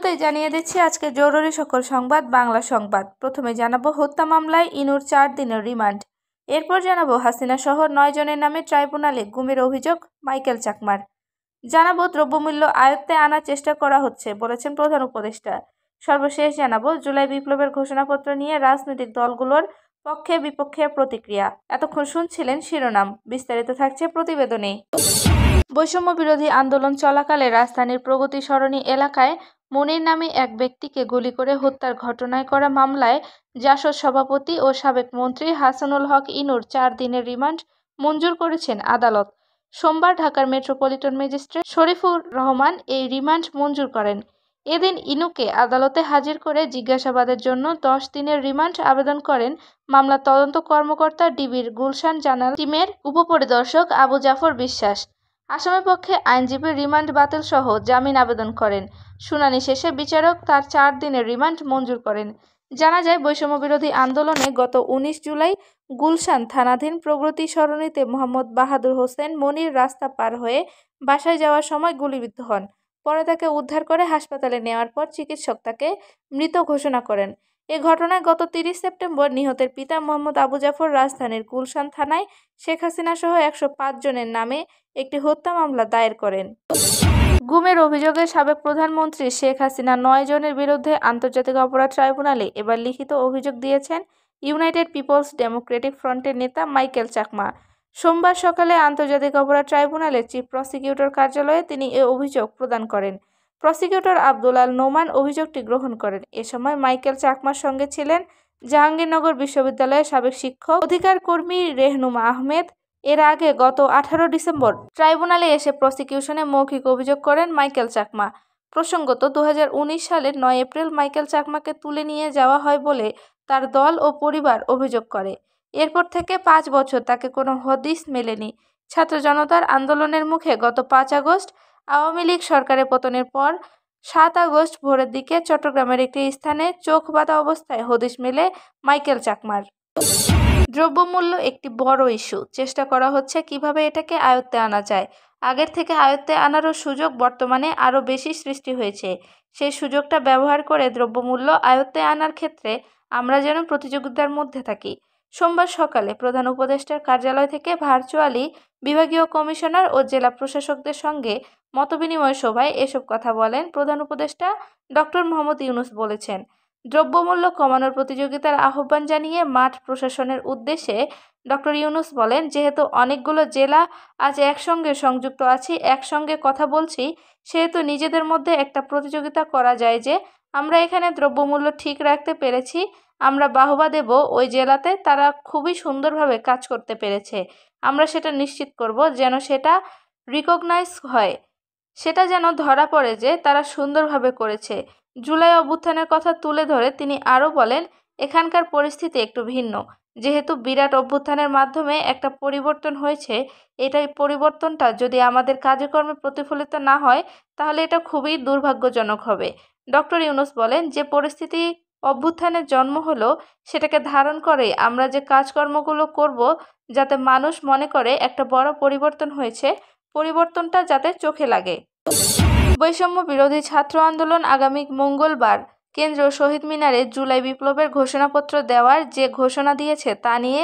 শুরুতেই জানিয়ে দিচ্ছি আজকে জরুরি সকল সংবাদ বাংলা সংবাদ। প্রথমে জানাবো হত্যা মামলায় ইনুর 4 দিনের রিমান্ড। এরপর জানাবো হাসিনা সহ 9 জনের নামে ট্রাইব্যুনালে গুমের অভিযোগ মাইকেল চাকমার। জানাবো দ্রব্যমূল্য আয়ত্তে আনার চেষ্টা করা হচ্ছে বলেছেন প্রধান উপদেষ্টা। সর্বশেষ জানাবো জুলাই বিপ্লবের ঘোষণাপত্র নিয়ে রাজনৈতিক দলগুলোর পক্ষে বিপক্ষে প্রতিক্রিয়া। এতক্ষণ শুনছিলেন শিরোনাম, বিস্তারিত থাকছে প্রতিবেদনে। বৈষম্য বিরোধী আন্দোলন চলাকালে রাজধানীর প্রগতি সরণি এলাকায় মনির নামে এক ব্যক্তিকে গুলি করে হত্যার ঘটনায় করা মামলায় জাসদ সভাপতি ও সাবেক মন্ত্রী হাসানুল হক ইনুর 4 দিনের রিমান্ড মঞ্জুর করেছেন আদালত। সোমবার ঢাকার মেট্রোপলিটন ম্যাজিস্ট্রেট শরীফুর রহমান এই রিমান্ড মঞ্জুর করেন। এদিন ইনুকে আদালতে হাজির করে জিজ্ঞাসাবাদের জন্য 10 দিনের রিমান্ড আবেদন করেন মামলার তদন্ত কর্মকর্তা ডিবির গুলশান জানাল টিমের উপপরিদর্শক আবু জাফর বিশ্বাস। আসামির পক্ষে আইনজীবী রিমান্ড বাতিল সহ জামিন আবেদন করেন। শুনানি শেষে বিচারক তার 4 দিনের রিমান্ড মঞ্জুর করেন। জানা যায় বৈষম্য বিরোধী আন্দোলনে গত 19 জুলাই গুলশান থানাধীন প্রগতি সরণিতে মোহাম্মদ বাহাদুর হোসেন মনির রাস্তা পার হয়ে বাসায় যাওয়ার সময় গুলিবিদ্ধ হন। পরে তাকে উদ্ধার করে হাসপাতালে নেওয়ার পর চিকিৎসক তাকে মৃত ঘোষণা করেন। এ ঘটনায় গত 30 সেপ্টেম্বর নিহতের পিতা মোহাম্মদ আবু জাফর রাজধানীর গুলশান থানায় শেখ হাসিনা সহ 105 জনের নামে একটি হত্যা মামলা দায়ের করেন। গুমের অভিযোগে সাবেক প্রধানমন্ত্রী শেখ হাসিনা 9 জনের বিরুদ্ধে আন্তর্জাতিক অপরাধ ট্রাইব্যুনালে এবার লিখিত অভিযোগ দিয়েছেন ইউনাইটেড পিপলস ডেমোক্রেটিক ফ্রন্টের নেতা মাইকেল চাকমা। সোমবার সকালে আন্তর্জাতিক অপরাধ ট্রাইব্যুনালের চিফ প্রসিকিউটর কার্যালয়ে তিনি এ অভিযোগ প্রদান করেন। প্রসিকিউটর আব্দুল আল নোমান অভিযোগটি গ্রহণ করেন। এ সময় মাইকেল চাকমার সঙ্গে ছিলেন জাহাঙ্গীরনগর বিশ্ববিদ্যালয়ের সাবেক শিক্ষক অধিকার কর্মী রেহনুমা আহমেদ। এর আগে গত 18 ডিসেম্বর ট্রাইব্যুনালে এসে প্রসিকিউশনে মৌখিক অভিযোগ করেন মাইকেল চাকমা। প্রসঙ্গত 2019 সালের 9 এপ্রিল মাইকেল চাকমাকে তুলে নিয়ে যাওয়া হয় বলে তার দল ও পরিবার অভিযোগ করে। এরপর থেকে 5 বছর তাকে কোনো হদিস মেলেনি। ছাত্র জনতার আন্দোলনের মুখে গত 5 আগস্ট আওয়ামী লীগ সরকারের পতনের পর 7 আগস্ট ভোরের দিকে চট্টগ্রামের একটি স্থানে চোখ বাঁধা অবস্থায় হদিস মেলে মাইকেল চাকমার। দ্রব্যমূল্য একটি বড় ইস্যু। চেষ্টা করা হচ্ছে কিভাবে এটাকে আয়ত্তে আনা যায়। আগের থেকে আয়ত্তে আনারও সুযোগ বর্তমানে আরও বেশি সৃষ্টি হয়েছে। সেই সুযোগটা ব্যবহার করে দ্রব্যমূল্য আয়ত্তে আনার ক্ষেত্রে আমরা যেন প্রতিযোগিতার মধ্যে থাকি। সোমবার সকালে প্রধান উপদেষ্টার কার্যালয় থেকে ভার্চুয়ালি বিভাগীয় কমিশনার ও জেলা প্রশাসকদের সঙ্গে মতবিনিময় সভায় এসব কথা বলেন প্রধান উপদেষ্টা ডক্টর মোহাম্মদ ইউনূস। বলেছেন, দ্রব্যমূল্য কমানোর প্রতিযোগিতার আহ্বান জানিয়ে মাঠ প্রশাসনের উদ্দেশ্যে ডক্টর ইউনূস বলেন, যেহেতু অনেকগুলো জেলা আজ একসঙ্গে সংযুক্ত আছি, একসঙ্গে কথা বলছি, সেহেতু নিজেদের মধ্যে একটা প্রতিযোগিতা করা যায় যে আমরা এখানে দ্রব্যমূল্য ঠিক রাখতে পেরেছি। আমরা বাহবা দেব ওই জেলাতে, তারা খুবই সুন্দরভাবে কাজ করতে পেরেছে। আমরা সেটা নিশ্চিত করব যেন সেটা রিকগনাইজ হয়, সেটা যেন ধরা পড়ে যে তারা সুন্দরভাবে করেছে। জুলাই অভ্যুত্থানের কথা তুলে ধরে তিনি আরও বলেন, এখানকার পরিস্থিতি একটু ভিন্ন। যেহেতু বিরাট অভ্যুত্থানের মাধ্যমে একটা পরিবর্তন হয়েছে, এটাই পরিবর্তনটা যদি আমাদের কাজকর্মে প্রতিফলিত না হয় তাহলে এটা খুবই দুর্ভাগ্যজনক হবে। ডক্টর ইউনূস বলেন, যে পরিস্থিতি অভ্যুত্থানের জন্ম হলো সেটাকে ধারণ করে আমরা যে কাজকর্মগুলো করব যাতে মানুষ মনে করে একটা বড় পরিবর্তন হয়েছে, পরিবর্তনটা যাতে চোখে লাগে। বৈষম্য বিরোধী ছাত্র আন্দোলন আগামী মঙ্গলবার কেন্দ্রীয় শহীদ মিনারে জুলাই বিপ্লবের ঘোষণাপত্র দেওয়ার যে ঘোষণা দিয়েছে তা নিয়ে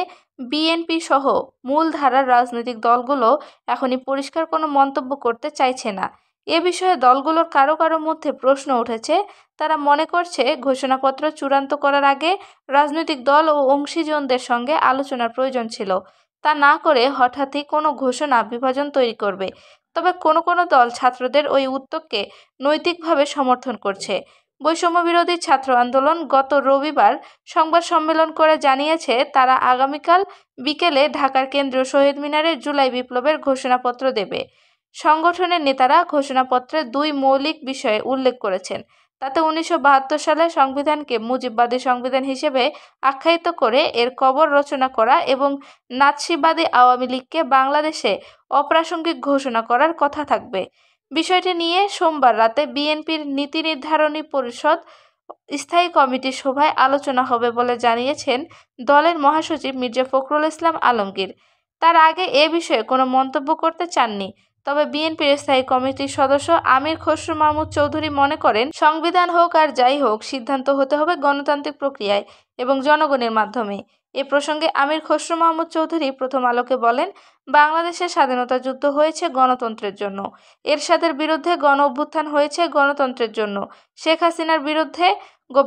বিএনপি সহ মূলধারার রাজনৈতিক দলগুলো এখনই পরিষ্কার কোনো মন্তব্য করতে চাইছে না। এ বিষয়ে দলগুলোর কারো কারো মধ্যে প্রশ্ন উঠেছে। তারা মনে করছে ঘোষণাপত্র চূড়ান্ত করার আগে রাজনৈতিক দল ও অংশীজনদের সঙ্গে আলোচনার প্রয়োজন ছিল। তা না করে হঠাৎই কোনো ঘোষণা বিভাজন তৈরি করবে। তবে কোনো কোনো দল ছাত্রদের ওই উদ্যোগকে নৈতিকভাবে সমর্থন করছে। বৈষম্য বিরোধী ছাত্র আন্দোলন গত রবিবার সংবাদ সম্মেলন করে জানিয়েছে, তারা আগামীকাল বিকেলে ঢাকার কেন্দ্রীয় শহীদ মিনারে জুলাই বিপ্লবের ঘোষণাপত্র দেবে। সংগঠনের নেতারা ঘোষণাপত্রে 2 মৌলিক বিষয়ে উল্লেখ করেছেন। তাতে 1972 সালের সংবিধানকে মুজিববাদী সংবিধান হিসেবে আখ্যায়িত করে এর কবর রচনা করা এবং নাৎসিবাদী আওয়ামী লীগকে বাংলাদেশে অপ্রাসঙ্গিক ঘোষণা করার কথা থাকবে। বিষয়টি নিয়ে সোমবার রাতে বিএনপির নীতি নির্ধারণী পরিষদ স্থায়ী কমিটির সভায় আলোচনা হবে বলে জানিয়েছেন দলের মহাসচিব মির্জা ফখরুল ইসলাম আলমগীর। তার আগে এ বিষয়ে কোনো মন্তব্য করতে চাননি। তবে বিএনপির স্থায়ী কমিটির সদস্য আমির খসরু মাহমুদ চৌধুরী মনে করেন, সংবিধান হোক আর যাই হোক, সিদ্ধান্ত হতে হবে গণতান্ত্রিক প্রক্রিয়ায় এবং জনগণের মাধ্যমে। এ প্রসঙ্গে আমির খসরু মাহমুদ চৌধুরী প্রথম আলোকে বলেন, বাংলাদেশের স্বাধীনতা যুদ্ধ হয়েছে গণতন্ত্রের জন্য, এরশাদের বিরুদ্ধে গণ অভ্যুত্থান হয়েছে গণতন্ত্রের জন্য, শেখ হাসিনার বিরুদ্ধে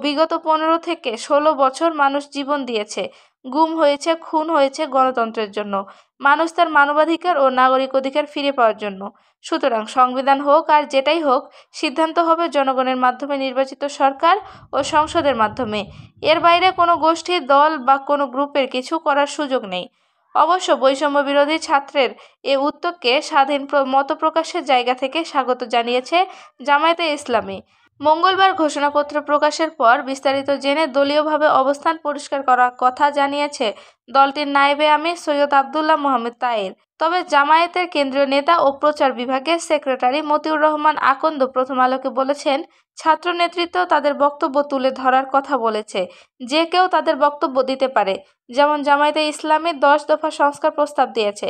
বিগত 15 থেকে 16 বছর মানুষ জীবন দিয়েছে, গুম হয়েছে, খুন হয়েছে গণতন্ত্রের জন্য, মানুষ তার মানবাধিকার ও নাগরিক অধিকার ফিরে পাওয়ার জন্য। সুতরাং সংবিধান হোক আর যেটাই হোক, সিদ্ধান্ত হবে জনগণের মাধ্যমে নির্বাচিত সরকার ও সংসদের মাধ্যমে। এর বাইরে কোনো গোষ্ঠী, দল বা কোনো গ্রুপের কিছু করার সুযোগ নেই। অবশ্য বৈষম্য বিরোধী ছাত্রের এ উদ্যোগকে স্বাধীন মত প্রকাশের জায়গা থেকে স্বাগত জানিয়েছে জামায়াতে ইসলামী। মঙ্গলবার ঘোষণাপত্র প্রকাশের পর বিস্তারিত জেনে দলীয়ভাবে অবস্থান পরিষ্কার করার কথা জানিয়েছে দলটির নায়েবে আমির সৈয়দ আবদুল্লাহ মোহাম্মদ তায়ের। তবে জামায়াতের কেন্দ্রীয় নেতা ও প্রচার বিভাগের সেক্রেটারি মতিউর রহমান আকন্দ প্রথম আলোকে বলেছেন, ছাত্র নেতৃত্ব তাদের বক্তব্য তুলে ধরার কথা বলেছে, যে কেউ তাদের বক্তব্য দিতে পারে। যেমন জামায়াতে ইসলামী 10 দফা সংস্কার প্রস্তাব দিয়েছে,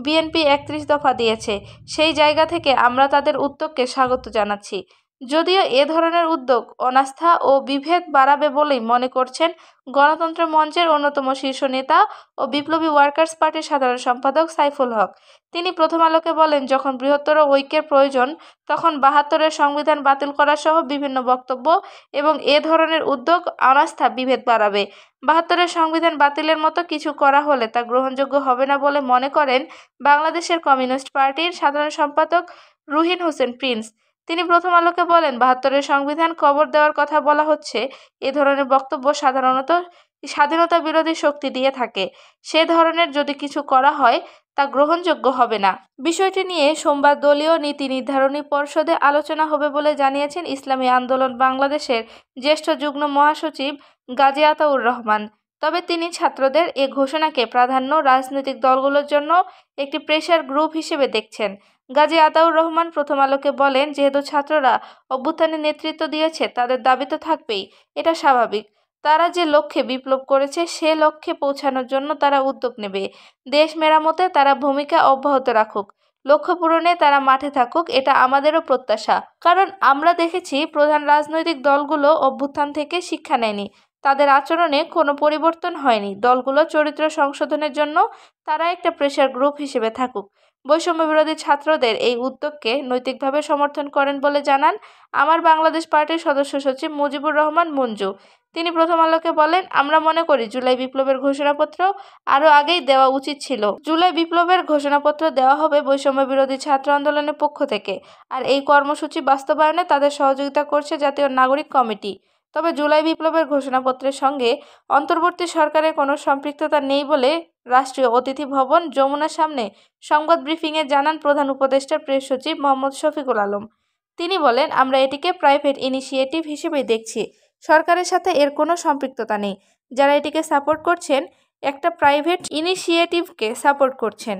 বিএনপি 31 দফা দিয়েছে। সেই জায়গা থেকে আমরা তাদের উদ্যোগকে স্বাগত জানাচ্ছি। যদিও এ ধরনের উদ্যোগ অনাস্থা ও বিভেদ বাড়াবে বলেই মনে করছেন গণতন্ত্র মঞ্চের অন্যতম শীর্ষ নেতা ও বিপ্লবী ওয়ার্কার্স পার্টির সাধারণ সম্পাদক সাইফুল হক। তিনি প্রথম আলোকে বলেন, যখন বৃহত্তর ঐক্যের প্রয়োজন তখন 72-এর সংবিধান বাতিল করা সহ বিভিন্ন বক্তব্য এবং এ ধরনের উদ্যোগ অনাস্থা, বিভেদ বাড়াবে। 72-এর সংবিধান বাতিলের মতো কিছু করা হলে তা গ্রহণযোগ্য হবে না বলে মনে করেন বাংলাদেশের কমিউনিস্ট পার্টির সাধারণ সম্পাদক রুহিন হোসেন প্রিন্স। তিনি প্রথম আলোকে বলেন, 72-এর সংবিধান কবর দেওয়ার কথা বলা হচ্ছে। এ ধরনের বক্তব্য সাধারণত স্বাধীনতা বিরোধী শক্তি দিয়ে থাকে। সে ধরনের যদি কিছু করা হয় তা গ্রহণযোগ্য হবে না। বিষয়টি নিয়ে সোমবার দলীয় নীতি নির্ধারণী পর্ষদে আলোচনা হবে বলে জানিয়েছেন ইসলামী আন্দোলন বাংলাদেশের জ্যেষ্ঠ যুগ্ম মহাসচিব গাজী আতাউর রহমান। তবে তিনি ছাত্রদের এ ঘোষণাকে প্রাধান্য রাজনৈতিক দলগুলোর জন্য একটি প্রেসার গ্রুপ হিসেবে দেখছেন। গাজী আতাউর রহমান প্রথম আলোকে বলেন, যেহেতু ছাত্ররা অভ্যুত্থানে নেতৃত্ব দিয়েছে, তাদের দাবি তো থাকবেই, এটা স্বাভাবিক। তারা যে লক্ষ্যে বিপ্লব করেছে সে লক্ষ্যে পৌঁছানোর জন্য তারা উদ্যোগ নেবে। দেশ মেরামতে তারা ভূমিকা অব্যাহত রাখুক, লক্ষ্য পূরণে তারা মাঠে থাকুক, এটা আমাদেরও প্রত্যাশা। কারণ আমরা দেখেছি প্রধান রাজনৈতিক দলগুলো অভ্যুত্থান থেকে শিক্ষা নেয়নি, তাদের আচরণে কোনো পরিবর্তন হয়নি। দলগুলো চরিত্র সংশোধনের জন্য তারা একটা প্রেসার গ্রুপ হিসেবে থাকুক। বৈষম্য বিরোধী ছাত্রদের এই উদ্যোগকে নৈতিকভাবে সমর্থন করেন বলে জানান আমার বাংলাদেশ পার্টির সদস্য সচিব মুজিবুর রহমান মঞ্জু। তিনি প্রথম আলোকে বলেন, আমরা মনে করি জুলাই বিপ্লবের ঘোষণাপত্র আরও আগেই দেওয়া উচিত ছিল। জুলাই বিপ্লবের ঘোষণাপত্র দেওয়া হবে বৈষম্য বিরোধী ছাত্র আন্দোলনের পক্ষ থেকে, আর এই কর্মসূচি বাস্তবায়নে তাদের সহযোগিতা করছে জাতীয় নাগরিক কমিটি। তবে জুলাই বিপ্লবের ঘোষণাপত্রের সঙ্গে অন্তর্বর্তী সরকারের কোনো সম্পৃক্ততা নেই বলে রাষ্ট্রীয় অতিথি ভবন যমুনার সামনে সংবাদ ব্রিফিংয়ে জানান প্রধান উপদেষ্টার প্রেস সচিব মোহাম্মদ শফিকুল আলম। তিনি বলেন, আমরা এটিকে প্রাইভেট ইনিশিয়েটিভ হিসেবেই দেখছি, সরকারের সাথে এর কোনো সম্পৃক্ততা নেই। যারা এটিকে সাপোর্ট করছেন একটা প্রাইভেট ইনিশিয়েটিভকে সাপোর্ট করছেন।